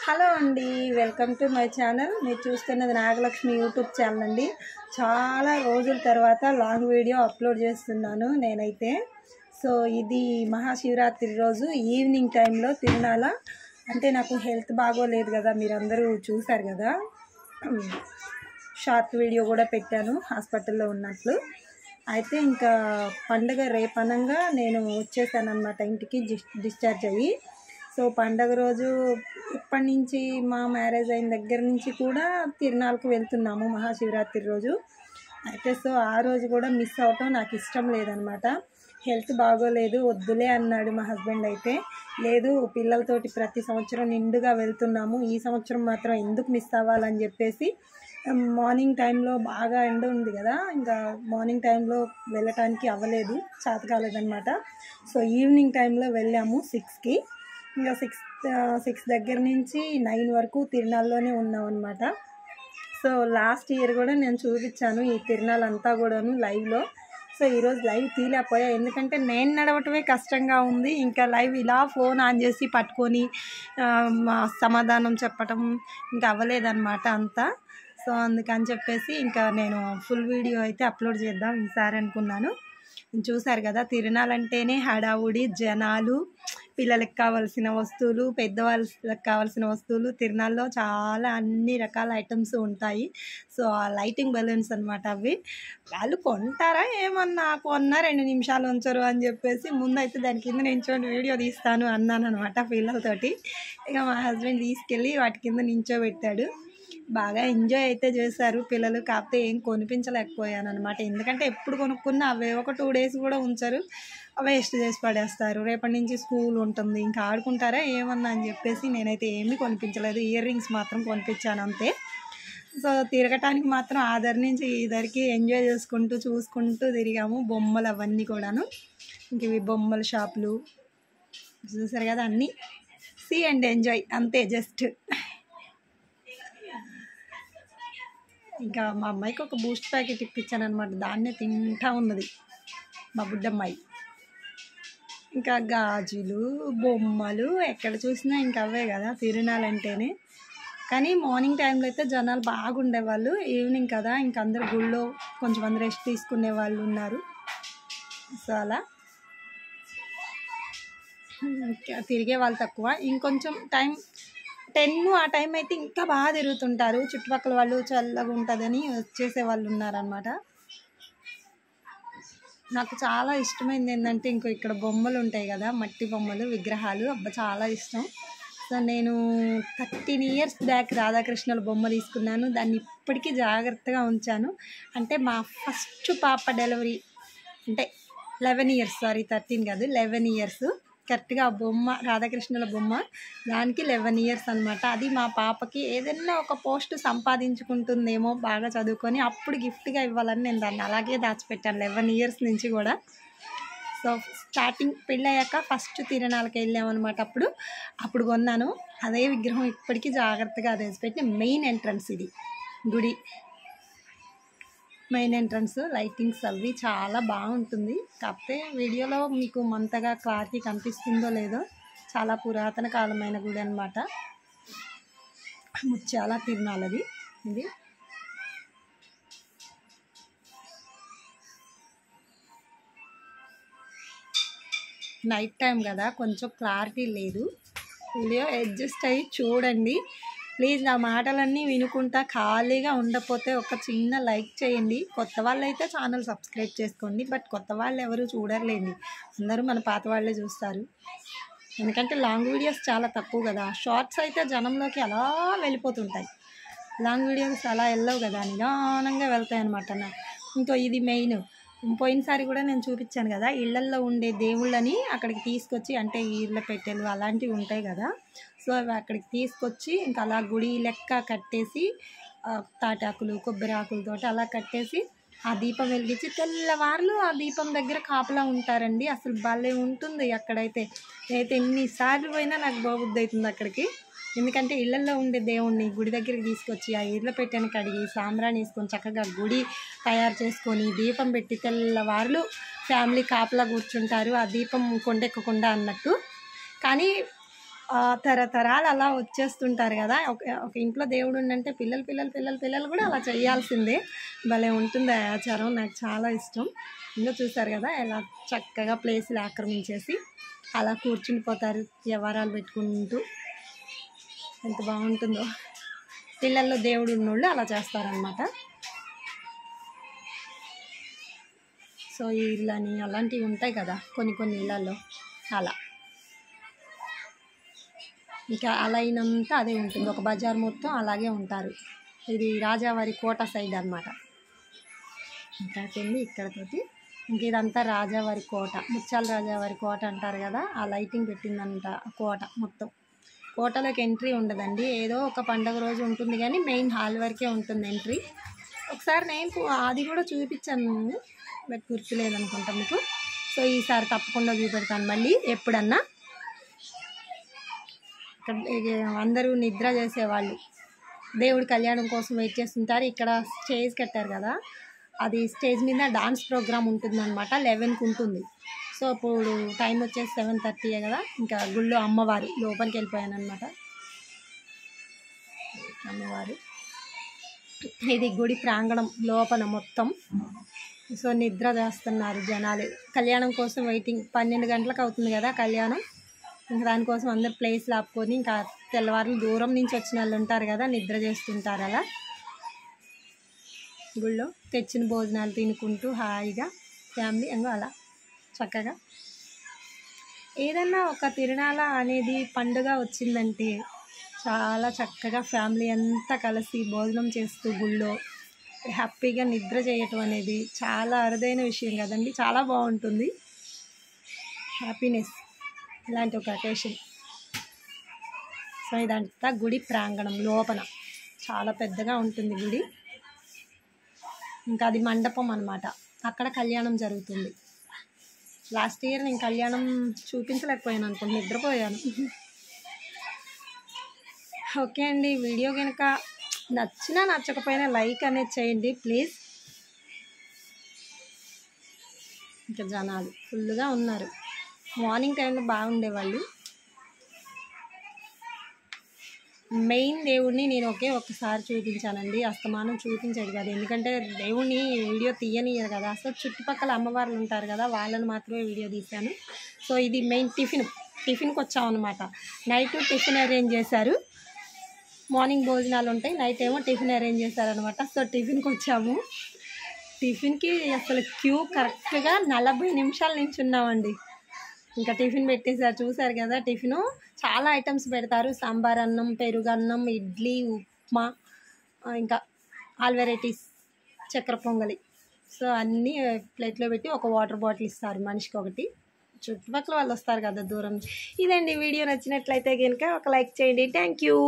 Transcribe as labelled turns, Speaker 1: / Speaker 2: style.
Speaker 1: Hello అండి, welcome to my channel. మీరు చూస్తున్నది నాగలక్ష్మి యూట్యూబ్ ఛానల్ అండి. చాలా రోజుల తర్వాత లాంగ్ వీడియో అప్లోడ్ చేస్తున్నాను నేనైతే. సో ఇది మహాశివరాత్రి రోజు ఈవినింగ్ టైంలో తిరునాల. అంటే నాకు హెల్త్ బాగోలేదు కదా, మీరందరూ చూశారు కదా, షార్ట్ వీడియో కూడా పెట్టాను హాస్పిటల్లో ఉన్నట్లు. అయితే ఇంకా పండుగ రేపనంగా నేను వచ్చేసాను అనమాట ఇంటికి, డిశ్చార్జ్ అయ్యి. సో పండగ రోజు ఇప్పటి నుంచి మా మ్యారేజ్ అయిన దగ్గర నుంచి కూడా తిరునాళ్ళకు వెళ్తున్నాము మహాశివరాత్రి రోజు. అయితే సో ఆ రోజు కూడా మిస్ అవటం నాకు ఇష్టం లేదనమాట. హెల్త్ బాగోలేదు, వద్దులే అన్నాడు మా హస్బెండ్. అయితే లేదు, పిల్లలతోటి ప్రతి సంవత్సరం నిండుగా వెళ్తున్నాము, ఈ సంవత్సరం మాత్రం ఎందుకు మిస్ అవ్వాలని చెప్పేసి మార్నింగ్ టైంలో బాగా ఎండ ఉంది కదా, ఇంకా మార్నింగ్ టైంలో వెళ్ళటానికి అవ్వలేదు, చేత కాలేదనమాట. సో ఈవినింగ్ టైంలో వెళ్ళాము 6కి. ఇంకా 6 దగ్గర నుంచి 9 వరకు తిరునాళ్ళలోనే ఉన్నాం అనమాట. సో లాస్ట్ ఇయర్ కూడా నేను చూపించాను ఈ తిరునాళ్ళంతా కూడాను లైవ్లో. సో ఈరోజు లైవ్ తీలేకపోయా, ఎందుకంటే నేను నడవటమే కష్టంగా ఉంది. ఇంకా లైవ్ ఇలా ఫోన్ ఆన్ చేసి పట్టుకొని సమాధానం చెప్పటం ఇంకా అవ్వలేదన్నమాట అంతా. సో అందుకని చెప్పేసి ఇంకా నేను ఫుల్ వీడియో అయితే అప్లోడ్ చేద్దాం ఈసారి అనుకున్నాను. చూశారు కదా, తిరునాళ్ళంటేనే హడావుడి, జనాలు, పిల్లలకి కావాల్సిన వస్తువులు, పెద్దవాళ్ళకి కావాల్సిన వస్తువులు. తిరునాళ్ళలో చాలా అన్ని రకాల ఐటమ్స్ ఉంటాయి. సో ఆ లైటింగ్ బలూన్స్ అనమాట అవి. వాళ్ళు కొంటారా ఏమన్నా, కొన్నా 2 నిమిషాలు ఉంచరు అని చెప్పేసి ముందైతే దాని కింద నించోండి వీడియో తీస్తాను అన్నాను అనమాట పిల్లలతోటి. ఇక మా హస్బెండ్ తీసుకెళ్ళి వాటి కింద నించోబెట్టాడు. బాగా ఎంజాయ్ అయితే చేశారు పిల్లలు. కాకపోతే ఏం కొనిపించలేకపోయాను అనమాట, ఎందుకంటే ఎప్పుడు కొనుక్కున్నా అవే ఒక 2 డేస్ కూడా ఉంచరు, వేస్ట్ చేసి పడేస్తారు. రేపటి నుంచి స్కూల్ ఉంటుంది, ఇంకా ఆడుకుంటారా ఏమన్నా అని చెప్పేసి నేనైతే ఏమీ కొనిపించలేదు. ఇయర్ రింగ్స్ మాత్రం కొనిపించాను అంతే. సో తిరగటానికి మాత్రం ఆధర్ నుంచి ఇద్దరికి ఎంజాయ్ చేసుకుంటూ చూసుకుంటూ తిరిగాము. బొమ్మలు అవన్నీ కూడాను, ఇంక ఇవి బొమ్మల షాపులు చూసారు కదా, అన్నీ సీ అండ్ ఎంజాయ్ అంతే జస్ట్. ఇంకా మా అమ్మాయికి ఒక బూస్ట్ ప్యాకెట్ ఇప్పించాను అనమాట, దాన్నే తింటా ఉన్నది మా బుడ్డమ్మాయి. ఇంకా గాజులు, బొమ్మలు ఎక్కడ చూసినా ఇంకా అవే కదా తిరునాళ్ళంటేనే. కానీ మార్నింగ్ టైంలో అయితే జనాలు బాగుండేవాళ్ళు, ఈవినింగ్ కదా ఇంక అందరు గుళ్ళో కొంచెం మంది రెస్ట్ తీసుకునే వాళ్ళు ఉన్నారు. సో అలా తిరిగే వాళ్ళు తక్కువ. ఇంకొంచెం టైం 10 ఆ టైం అయితే ఇంకా బాగా తిరుగుతుంటారు. చుట్టుపక్కల వాళ్ళు చల్లగా ఉంటుందని వచ్చేసే వాళ్ళు ఉన్నారనమాట. నాకు చాలా ఇష్టమైంది ఏంటంటే, ఇంకో ఇక్కడ బొమ్మలు ఉంటాయి కదా, మట్టి బొమ్మలు, విగ్రహాలు, అబ్బా చాలా ఇష్టం. సో నేను 13 ఇయర్స్ బ్యాక్ రాధాకృష్ణుల బొమ్మ తీసుకున్నాను, దాన్ని ఇప్పటికీ జాగ్రత్తగా ఉంచాను. అంటే మా ఫస్ట్ పాప డెలివరీ అంటే 11 ఇయర్స్, సారీ 13 కాదు 11 ఇయర్స్ కరెక్ట్గా ఆ బొమ్మ, రాధాకృష్ణుల బొమ్మ, దానికి 11 ఇయర్స్ అనమాట. అది మా పాపకి ఏదైనా ఒక పోస్ట్ సంపాదించుకుంటుందేమో బాగా చదువుకొని అప్పుడు గిఫ్ట్గా ఇవ్వాలని నేను దాన్ని అలాగే దాచిపెట్టాను 11 ఇయర్స్ నుంచి కూడా. సో స్టార్టింగ్ పెళ్ళయ్యాక ఫస్ట్ తిరునాళ్ళకి వెళ్ళామన్నమాట, అప్పుడు కొన్నాను. అదే విగ్రహం ఇప్పటికీ జాగ్రత్తగా తెచ్చిపెట్టి. మెయిన్ ఎంట్రన్స్ ఇది, గుడి మెయిన్ ఎంట్రన్స్, లైటింగ్స్ అవి చాలా బాగుంటుంది. కాకపోతే వీడియోలో మీకు అంతగా క్లారిటీ కనిపిస్తుందో లేదో, చాలా పురాతన కాలమైన గుడి అనమాట. ముత్యాల తిరునాళ్ళది ఇది. నైట్ టైం కదా కొంచెం క్లారిటీ లేదు, వీడియో అడ్జస్ట్ అయ్యి చూడండి ప్లీజ్. నా మాటలన్నీ వినుకుంటా ఖాళీగా ఉండకపోతే ఒక చిన్న లైక్ చేయండి. కొత్త వాళ్ళు అయితే ఛానల్ సబ్స్క్రైబ్ చేసుకోండి, బట్ కొత్త వాళ్ళు ఎవరు చూడర్లేండి, అందరూ మన పాత వాళ్ళే చూస్తారు. ఎందుకంటే లాంగ్ వీడియోస్ చాలా తక్కువ కదా, షార్ట్స్ అయితే జనంలోకి అలా వెళ్ళిపోతుంటాయి, లాంగ్ వీడియోస్ అలా వెళ్ళవు కదా, నిదానంగా వెళ్తాయి అనమాట. ఇంకో ఇది మెయిన్, పోయినసారి కూడా నేను చూపించాను కదా, ఇళ్లల్లో ఉండే దేవుళ్ళని అక్కడికి తీసుకొచ్చి, అంటే ఈర్ల పెట్టెలు అలాంటివి ఉంటాయి కదా, సో అవి అక్కడికి తీసుకొచ్చి ఇంకా అలా గుడి లెక్క కట్టేసి, తాటాకులు కొబ్బరి ఆకులతో అలా కట్టేసి ఆ దీపం వెలిగించి తెల్లవారులు ఆ దీపం దగ్గర కాపలా ఉంటారండి. అసలు భలే ఉంటుంది అక్కడైతే. నేనైతే ఎన్నిసార్లు పోయినా నాకు బాగుద్ది అవుతుంది అక్కడికి. ఎందుకంటే ఇళ్లల్లో ఉండే దేవుణ్ణి గుడి దగ్గరికి తీసుకొచ్చి ఆ ఈర్ల పెట్టెని కడిగి సాంబ్రాణి వేసుకొని చక్కగా గుడి తయారు చేసుకొని దీపం పెట్టి తెల్లవారులు ఫ్యామిలీ కాపలా కూర్చుంటారు, ఆ దీపం కొండెక్కకుండా అన్నట్టు. కానీ తరతరాలు అలా వచ్చేస్తుంటారు కదా. ఒక ఇంట్లో దేవుడు ఉండంటే పిల్లలు కూడా అలా చేయాల్సిందే. భలే ఉంటుంది ఆ ఆచారం, నాకు చాలా ఇష్టం. ఇంకా చూసారు కదా ఎలా చక్కగా ప్లేస్లు ఆక్రమించేసి అలా కూర్చుండిపోతారు వ్యవహారాలు పెట్టుకుంటూ. ఎంత బాగుంటుందో. పిల్లల్లో దేవుడు ఉన్నోళ్ళు అలా చేస్తారనమాట. సో ఈ ఇళ్ళని అలాంటివి ఉంటాయి కదా కొన్ని ఇళ్ళల్లో అలా. ఇంకా అలా అయినంతా అదే ఉంటుంది, ఒక బజార్ మొత్తం అలాగే ఉంటారు. ఇది రాజావారి కోట సైడ్ అనమాట. ఇంకాకండి ఇక్కడతోటి ఇంక ఇదంతా రాజావారి కోట, ముత్యాల రాజావారి కోట అంటారు కదా. ఆ లైటింగ్ పెట్టిందంట కోట మొత్తం. కోటలోకి ఎంట్రీ ఉండదండి, ఏదో ఒక పండగ రోజు ఉంటుంది కానీ మెయిన్ హాల్ వరకే ఉంటుంది ఎంట్రీ. ఒకసారి నేను అది కూడా చూపించాను, బట్ గుర్తులేదనుకుంటా మీకు. సో ఈసారి తప్పకుండా చూపెడతాను మళ్ళీ ఎప్పుడన్నా. ఇక్కడ అందరూ నిద్ర చేసేవాళ్ళు దేవుడి కళ్యాణం కోసం వెయిట్ చేస్తుంటారు. ఇక్కడ స్టేజ్ కట్టారు కదా, అది స్టేజ్ మీద డాన్స్ ప్రోగ్రామ్ ఉంటుందన్నమాట. 11కి ఉంటుంది. సో ఇప్పుడు టైం వచ్చేసి 7:30 కదా. ఇంకా గుళ్ళో అమ్మవారు లోపలికి వెళ్ళిపోయాను అనమాట. అమ్మవారు ఇది గుడి ప్రాంగణం లోపల మొత్తం. సో నిద్ర చేస్తున్నారు జనాలు, కళ్యాణం కోసం వెయిటింగ్. 12 గంటలకు అవుతుంది కదా కళ్యాణం. ఇంకా దానికోసం అందరు ప్లేస్లు ఆపుకొని, ఇంకా తెల్లవారులు దూరం నుంచి వచ్చిన వాళ్ళు ఉంటారు కదా, నిద్ర చేస్తుంటారు అలా గుళ్ళో. తెచ్చిన భోజనాలు తినుకుంటూ హాయిగా ఫ్యామిలీ అలా చక్కగా. ఏదన్నా ఒక తిరునాళ అనేది పండుగ వచ్చిందంటే చాలా చక్కగా ఫ్యామిలీ అంతా కలిసి భోజనం చేస్తూ గుళ్ళో హ్యాపీగా నిద్ర చేయటం అనేది చాలా అరుదైన విషయం కదండి. చాలా బాగుంటుంది, హ్యాపీనెస్ ఇలాంటి ఒక అకేషన్. సో ఇదంతా గుడి ప్రాంగణం లోపల చాలా పెద్దగా ఉంటుంది గుడి. ఇంకా అది మండపం అన్నమాట, అక్కడ కళ్యాణం జరుగుతుంది. లాస్ట్ ఇయర్ నేను కళ్యాణం చూపించలేకపోయాను అనుకోండి, నిద్రపోయాను. ఓకే అండి, వీడియో కనుక నచ్చినా నచ్చకపోయినా లైక్ అనేది చేయండి ప్లీజ్. ఇంకా జనాలు ఫుల్గా ఉన్నారు. మార్నింగ్ టైంలో బాగుండేవాళ్ళు. మెయిన్ దేవుడిని నేను ఒక్కసారి చూపించానండి, అస్తమానం చూపించేది కాదు. ఎందుకంటే దేవుడిని వీడియో తీయనియరు కదా. సో చుట్టుపక్కల అమ్మవార్లు ఉంటారు కదా, వాళ్ళని మాత్రమే వీడియో తీశాను. సో ఇది మెయిన్ టిఫిన్కి వచ్చామన్నమాట. నైట్ టిఫిన్ అరేంజ్ చేశారు, మార్నింగ్ భోజనాలు ఉంటాయి, నైట్ ఏమో టిఫిన్ అరేంజ్ చేశారనమాట. సో టిఫిన్కి వచ్చాము. టిఫిన్కి అసలు క్యూ కరెక్ట్గా 40 నిమిషాల నుంచి ఉన్నామండి. ఇంకా టిఫిన్ పెట్టేసారు, చూసారు కదా. టిఫిను చాలా ఐటమ్స్ పెడతారు, సాంబార్ అన్నం, పెరుగన్నం, ఇడ్లీ, ఉప్మా, ఇంకా ఆల్ వెరైటీస్, చక్కెర పొంగలి. సో అన్నీ ప్లేట్లో పెట్టి ఒక వాటర్ బాటిల్ ఇస్తారు మనిషికి ఒకటి. చుట్టుపక్కల వాళ్ళు వస్తారు కదా దూరం. ఇదండి వీడియో నచ్చినట్లయితే కనుక ఒక లైక్ చేయండి. Thank you.